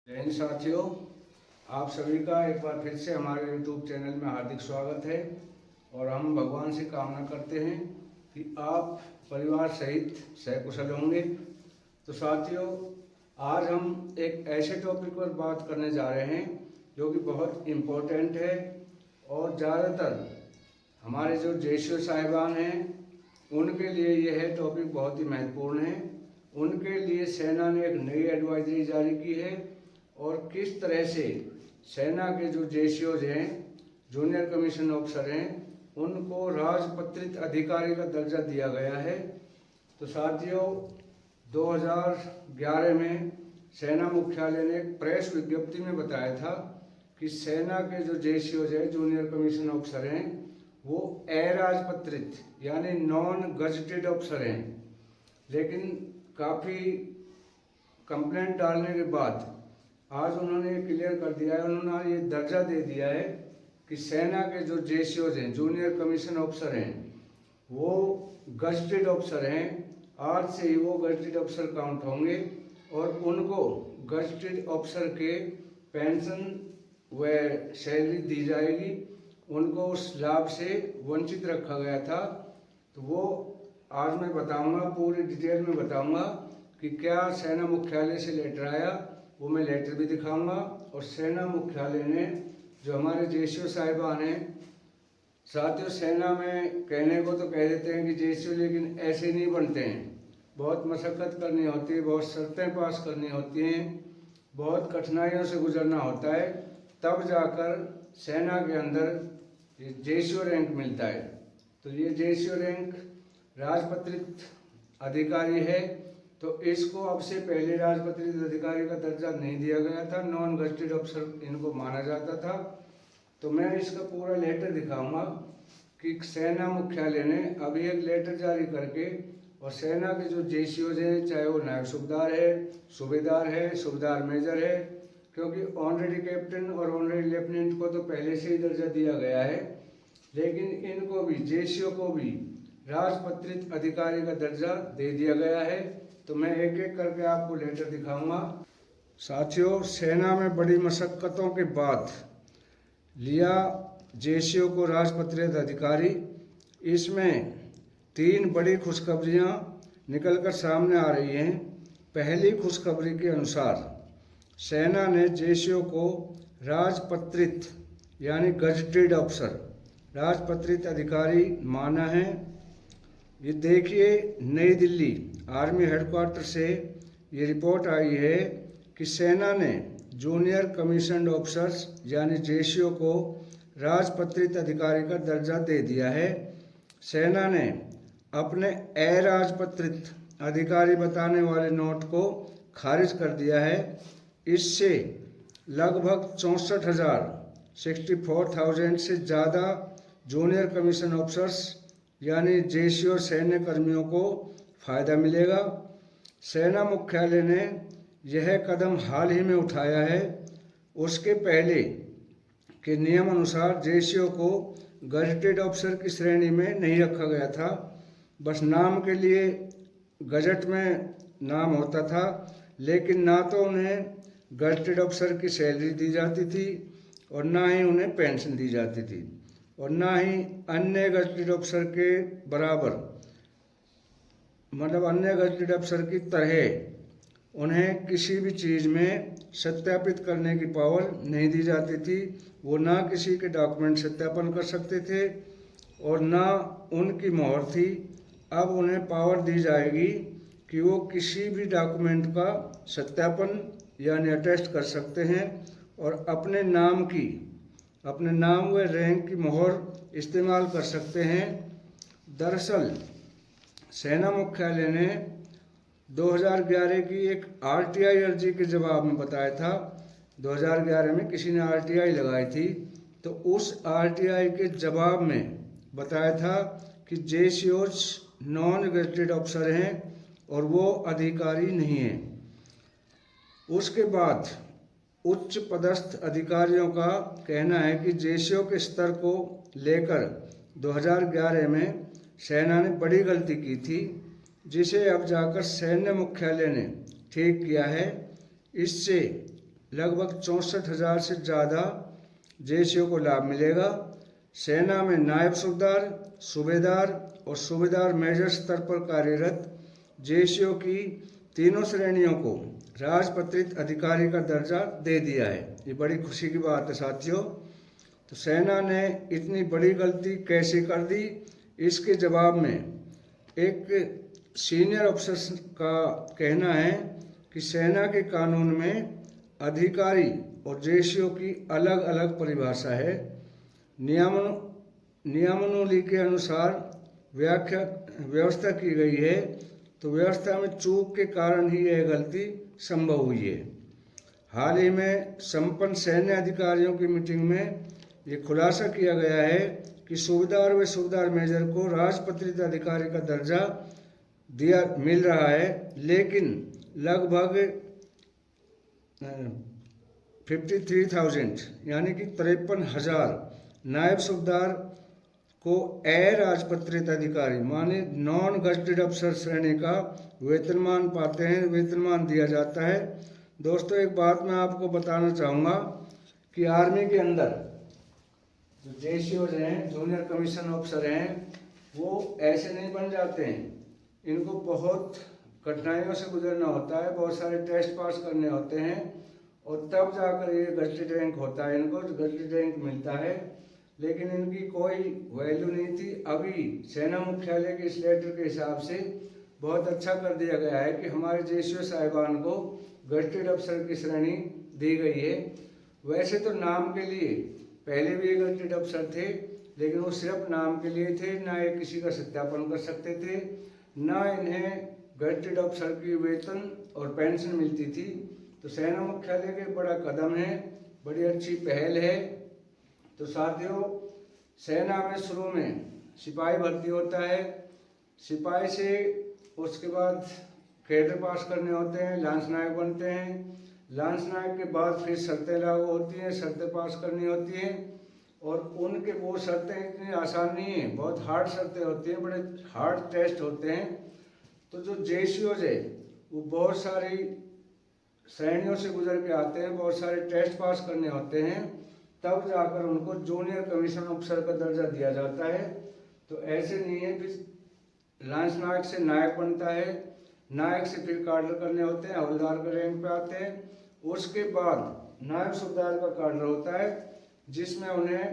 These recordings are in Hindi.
जय हिंद साथियों, आप सभी का एक बार फिर से हमारे YouTube चैनल में हार्दिक स्वागत है। और हम भगवान से कामना करते हैं कि आप परिवार सहित सकुशल होंगे। तो साथियों, आज हम एक ऐसे टॉपिक पर बात करने जा रहे हैं जो कि बहुत इम्पोर्टेंट है और ज़्यादातर हमारे जो जेसीओ साहिबान हैं उनके लिए यह टॉपिक बहुत ही महत्वपूर्ण है। उनके लिए सेना ने एक नई एडवाइजरी जारी की है और किस तरह से सेना के जो जेसीओज हैं, जूनियर कमीशन ऑफिसर हैं, उनको राजपत्रित अधिकारी का दर्जा दिया गया है। तो साथियों, 2011 में सेना मुख्यालय ने एक प्रेस विज्ञप्ति में बताया था कि सेना के जो जेसीओज हैं, जूनियर कमीशन ऑफिसर हैं, वो अराजपत्रित यानी नॉन गजटेड ऑफिसर हैं। लेकिन काफ़ी कंप्लेंट डालने के बाद आज उन्होंने क्लियर कर दिया है, उन्होंने ये दर्जा दे दिया है कि सेना के जो जेसीओज हैं, जूनियर कमीशन ऑफिसर हैं, वो गजटेड ऑफिसर हैं। आज से ही वो गजटेड ऑफिसर काउंट होंगे और उनको गजटेड ऑफिसर के पेंशन व सैलरी दी जाएगी। उनको उस लाभ से वंचित रखा गया था। तो वो आज मैं बताऊंगा, पूरी डिटेल में बताऊंगा कि क्या सेना मुख्यालय से लेटर आया, वो मैं लेटर भी दिखाऊंगा। और सेना मुख्यालय ने जो हमारे जेसीओ साहिबान हैं, साथियों, सेना में कहने को तो कह देते हैं कि जेसीओ, लेकिन ऐसे नहीं बनते हैं। बहुत मशक्क़त करनी होती है, बहुत शर्तें पास करनी होती हैं, बहुत कठिनाइयों से गुजरना होता है, तब जाकर सेना के अंदर ये जेसीओ रैंक मिलता है। तो ये जेसीओ रैंक राजपत्रित अधिकारी है। तो इसको अब से पहले राजपत्रित अधिकारी का दर्जा नहीं दिया गया था, नॉन गजटेड ऑफिसर इनको माना जाता था। तो मैं इसका पूरा लेटर दिखाऊंगा कि सेना मुख्यालय ने अभी एक लेटर जारी करके, और सेना के जो जेसीओज हैं, चाहे वो नायब सूबेदार है, सूबेदार मेजर है, क्योंकि ऑनरेडी कैप्टन और ऑनरेडी लेफ्टिनेंट को तो पहले से ही दर्जा दिया गया है, लेकिन इनको भी, जेसीओ को भी राजपत्रित अधिकारी का दर्जा दे दिया गया है। तो मैं एक एक करके आपको लेटर दिखाऊंगा। साथियों, सेना में बड़ी मशक्क़तों के बाद लिया जेसीओ को राजपत्रित अधिकारी। इसमें 3 बड़ी खुशखबरियां निकलकर सामने आ रही हैं। पहली खुशखबरी के अनुसार सेना ने जेसीओ को राजपत्रित यानी गजटेड ऑफिसर, राजपत्रित अधिकारी माना है। ये देखिए, नई दिल्ली आर्मी हेडक्वार्टर से ये रिपोर्ट आई है कि सेना ने जूनियर कमीशन्ड ऑफिसर्स यानी जेसीओ को राजपत्रित अधिकारी का दर्जा दे दिया है। सेना ने अपने अराजपत्रित अधिकारी बताने वाले नोट को खारिज कर दिया है। इससे लगभग 64,000 से ज़्यादा जूनियर कमीशन ऑफिसर्स यानी जेसीओ सैन्य कर्मियों को फ़ायदा मिलेगा। सेना मुख्यालय ने यह कदम हाल ही में उठाया है। उसके पहले के नियम अनुसार जेसीओ को गजटेड ऑफिसर की श्रेणी में नहीं रखा गया था, बस नाम के लिए गजट में नाम होता था, लेकिन ना तो उन्हें गजटेड ऑफिसर की सैलरी दी जाती थी और ना ही उन्हें पेंशन दी जाती थी, और ना ही अन्य गजटेड ऑफिसर के बराबर, मतलब अन्य गजटेड ऑफिसर की तरह उन्हें किसी भी चीज़ में सत्यापित करने की पावर नहीं दी जाती थी। वो ना किसी के डॉक्यूमेंट सत्यापन कर सकते थे और ना उनकी मोहर थी। अब उन्हें पावर दी जाएगी कि वो किसी भी डॉक्यूमेंट का सत्यापन यानी अटेस्ट कर सकते हैं और अपने नाम व रैंक की मोहर इस्तेमाल कर सकते हैं। दरअसल सेना मुख्यालय ने 2011 की एक आरटीआई अर्जी के जवाब में बताया था, 2011 में किसी ने आरटीआई लगाई थी, तो उस आरटीआई के जवाब में बताया था कि जेसीओज नॉन गजटेड ऑफिसर हैं और वो अधिकारी नहीं हैं। उसके बाद उच्च पदस्थ अधिकारियों का कहना है कि जेसीओ के स्तर को लेकर 2011 में सेना ने बड़ी गलती की थी, जिसे अब जाकर सैन्य मुख्यालय ने ठीक किया है। इससे लगभग 64,000 से ज़्यादा जेसीओ को लाभ मिलेगा। सेना में नायब सूबेदार, सूबेदार और सूबेदार मेजर स्तर पर कार्यरत जेसीओ की तीनों श्रेणियों को राजपत्रित अधिकारी का दर्जा दे दिया है। ये बड़ी खुशी की बात है साथियों। तो सेना ने इतनी बड़ी गलती कैसे कर दी, इसके जवाब में एक सीनियर अफसर का कहना है कि सेना के कानून में अधिकारी और जेसीओ की अलग अलग परिभाषा है। नियमावली के अनुसार व्यवस्था की गई है, तो व्यवस्था में चूक के कारण ही यह गलती संभव हुई है। हाल ही में संपन्न सैन्य अधिकारियों की मीटिंग में ये खुलासा किया गया है कि सूबेदार व सूबेदार मेजर को राजपत्रित अधिकारी का दर्जा मिल रहा है, लेकिन लगभग 53,000 यानी कि 53,000 नायब सूबेदार को अराजपत्रित अधिकारी माने नॉन गजटेड अफसर श्रेणी का वेतनमान पाते हैं, वेतनमान दिया जाता है। दोस्तों, एक बात मैं आपको बताना चाहूँगा कि आर्मी के अंदर जो जेसीओज हैं, जूनियर कमीशन ऑफिसर हैं, वो ऐसे नहीं बन जाते हैं। इनको बहुत कठिनाइयों से गुजरना होता है, बहुत सारे टेस्ट पास करने होते हैं और तब जाकर ये गजटेड रैंक होता है, इनको गजटेड रैंक मिलता है। लेकिन इनकी कोई वैल्यू नहीं थी। अभी सेना मुख्यालय के इस लेटर के हिसाब से बहुत अच्छा कर दिया गया है कि हमारे जेसीओ साहिबान को गजटेड अफसर की श्रेणी दी गई है। वैसे तो नाम के लिए पहले भी ये गजटेड अफसर थे, लेकिन वो सिर्फ नाम के लिए थे, ना ये किसी का सत्यापन कर सकते थे, ना इन्हें गजटेड अफसर की वेतन और पेंशन मिलती थी। तो सेना मुख्यालय के बड़ा कदम है, बड़ी अच्छी पहल है। तो साथियों, सेना में शुरू में सिपाही भर्ती होता है, सिपाही से उसके बाद कैडर पास करने होते हैं, लांस नायक बनते हैं, लांस नायक के बाद फिर शर्तें लागू होती हैं, शर्तें पास करनी होती हैं और उनके वो शर्तें इतनी आसान नहीं है, बहुत हार्ड शर्तें होती हैं, बड़े हार्ड टेस्ट होते हैं। तो जो जेसीओज है वो बहुत सारी श्रेणियों से गुजर के आते हैं, बहुत सारे टेस्ट पास करने होते हैं, तब जाकर उनको जूनियर कमीशन ऑफिसर का दर्जा दिया जाता है। तो ऐसे नहीं है कि लांस नायक से नायक बनता है, नायक से फिर कार्डर करने होते हैं, हवलदार के रैंक पे आते हैं, उसके बाद नायब सूबेदार का कार्डर होता है जिसमें उन्हें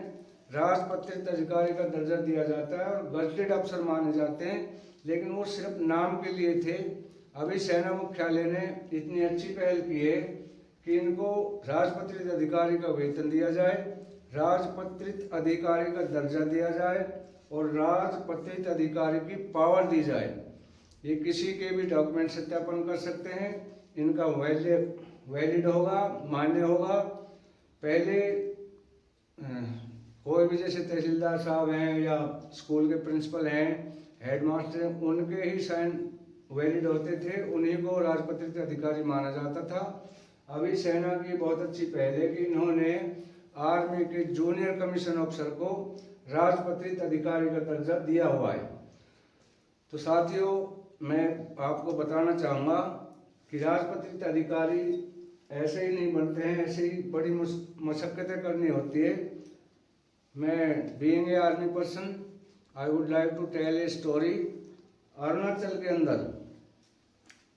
राजपत्रित अधिकारी का दर्जा दिया जाता है और गजटेड अफसर माने जाते हैं, लेकिन वो सिर्फ नाम के लिए थे। अभी सेना मुख्यालय ने इतनी अच्छी पहल की है कि इनको राजपत्रित अधिकारी का वेतन दिया जाए, राजपत्रित अधिकारी का दर्जा दिया जाए और राजपत्रित अधिकारी की पावर दी जाए। ये किसी के भी डॉक्यूमेंट सत्यापन कर सकते हैं, इनका वैलिड होगा, मान्य होगा। पहले कोई भी जैसे तहसीलदार साहब हैं या स्कूल के प्रिंसिपल हैं, हेडमास्टर हैं, उनके ही साइन वैलिड होते थे, उन्हीं को राजपत्रित अधिकारी माना जाता था। अभी सेना की बहुत अच्छी पहल है कि इन्होंने आर्मी के जूनियर कमीशन ऑफिसर को राजपत्रित अधिकारी का दर्जा दिया हुआ है। तो साथियों, मैं आपको बताना चाहूँगा कि राजपत्रित अधिकारी ऐसे ही नहीं बनते हैं, ऐसे ही बड़ी मशक्क़तें करनी होती है। मैं being a army person, I would like to tell a story. Arunachal के अंदर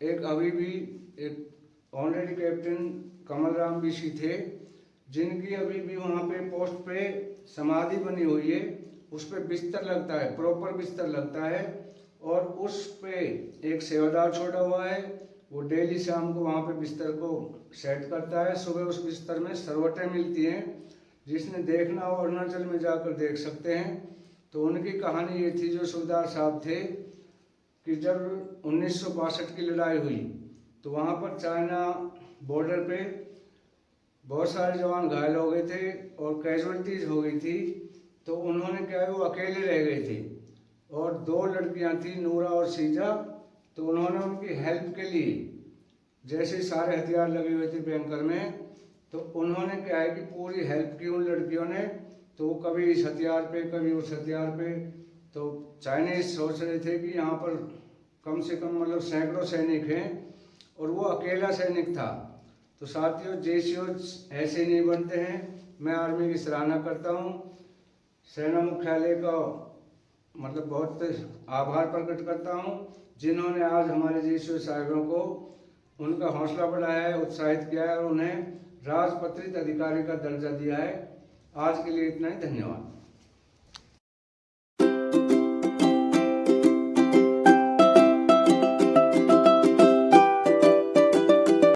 अभी भी एक honorary captain Kamal Ram VC थे, जिनकी अभी भी वहाँ पे पोस्ट पे समाधि बनी हुई है। उस पर बिस्तर लगता है, प्रॉपर बिस्तर लगता है और उस पे एक सेवादार छोड़ा हुआ है, वो डेली शाम को वहाँ पे बिस्तर को सेट करता है। सुबह उस बिस्तर में सरवटें मिलती हैं, जिसने देखना हो अरुणाचल में जाकर देख सकते हैं। तो उनकी कहानी ये थी, जो सूबेदार साहब थे, कि जब 1962 की लड़ाई हुई तो वहाँ पर चाइना बॉर्डर पे बहुत सारे जवान घायल हो गए थे और कैजुअलिटीज हो गई थी। तो उन्होंने क्या है, वो अकेले रह गए थे और 2 लड़कियां थी, नूरा और सीजा। तो उन्होंने उनकी हेल्प के लिए, जैसे सारे हथियार लगे हुए थे बैंकर में, तो उन्होंने क्या है कि पूरी हेल्प की उन लड़कियों ने। तो वो कभी इस हथियार पे, कभी उस हथियार पे। तो चाइनीज सोच रहे थे कि यहाँ पर कम से कम मतलब सैकड़ों सैनिक हैं और वो अकेला सैनिक था। तो साथियों, जेसीओ ऐसे नहीं बनते हैं। मैं आर्मी की सराहना करता हूँ। सेना मुख्यालय का मतलब बहुत आभार प्रकट करता हूँ, जिन्होंने आज हमारे जेसीओ साहिबों को उनका हौसला बढ़ाया है, उत्साहित किया है और उन्हें राजपत्रित अधिकारी का दर्जा दिया है। आज के लिए इतना ही, धन्यवाद।